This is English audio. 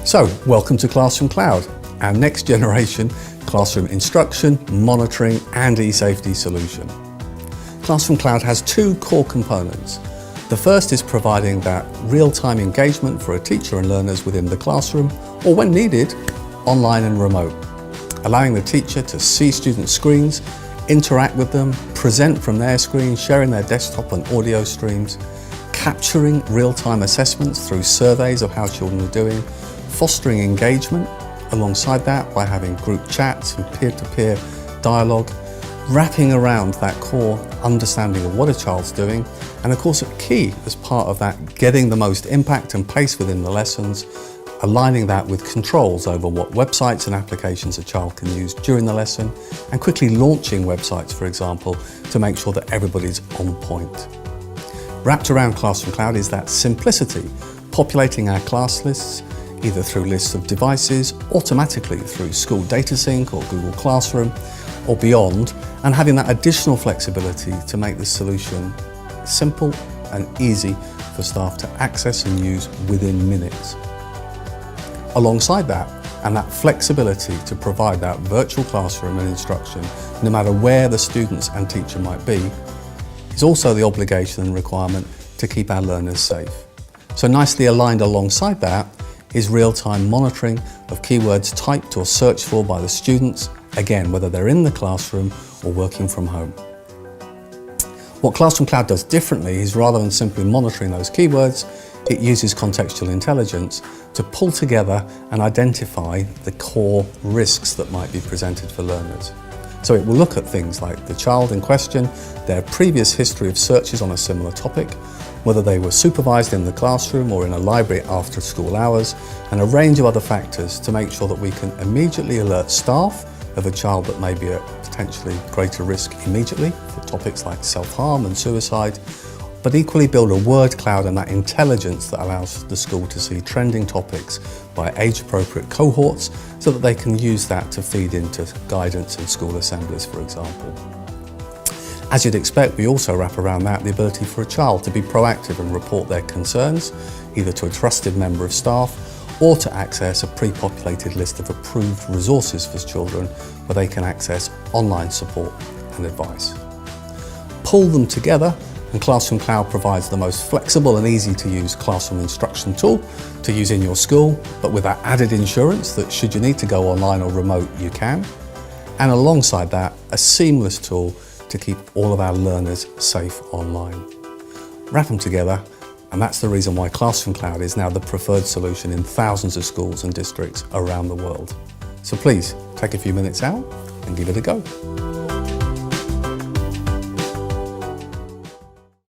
So, welcome to Classroom Cloud, our next generation classroom instruction, monitoring and e-safety solution. Classroom Cloud has two core components. The first is providing that real-time engagement for a teacher and learners within the classroom, or when needed, online and remote, allowing the teacher to see student screens, interact with them, present from their screen, sharing their desktop and audio streams, capturing real-time assessments through surveys of how children are doing, fostering engagement alongside that by having group chats and peer-to-peer dialogue, wrapping around that core understanding of what a child's doing, and of course key as part of that, getting the most impact and pace within the lessons, aligning that with controls over what websites and applications a child can use during the lesson, and quickly launching websites, for example, to make sure that everybody's on point. Wrapped around Classroom Cloud is that simplicity, populating our class lists, either through lists of devices, automatically through School Data Sync or Google Classroom, or beyond, and having that additional flexibility to make the solution simple and easy for staff to access and use within minutes. Alongside that, and that flexibility to provide that virtual classroom and instruction, no matter where the students and teacher might be, is also the obligation and requirement to keep our learners safe. So nicely aligned alongside that is real-time monitoring of keywords typed or searched for by the students, again, whether they're in the classroom or working from home. What Classroom Cloud does differently is, rather than simply monitoring those keywords, it uses contextual intelligence to pull together and identify the core risks that might be presented for learners. So it will look at things like the child in question, their previous history of searches on a similar topic, whether they were supervised in the classroom or in a library after school hours, and a range of other factors to make sure that we can immediately alert staff of a child that may be at potentially greater risk immediately for topics like self-harm and suicide, but equally build a word cloud and that intelligence that allows the school to see trending topics by age-appropriate cohorts so that they can use that to feed into guidance and school assemblies, for example. As you'd expect, we also wrap around that the ability for a child to be proactive and report their concerns, either to a trusted member of staff or to access a pre-populated list of approved resources for children where they can access online support and advice. Pull them together, and Classroom Cloud provides the most flexible and easy to use classroom instruction tool to use in your school, but with that added insurance that should you need to go online or remote, you can. And alongside that, a seamless tool to keep all of our learners safe online. Wrap them together, and that's the reason why Classroom Cloud is now the preferred solution in thousands of schools and districts around the world. So please, take a few minutes out and give it a go.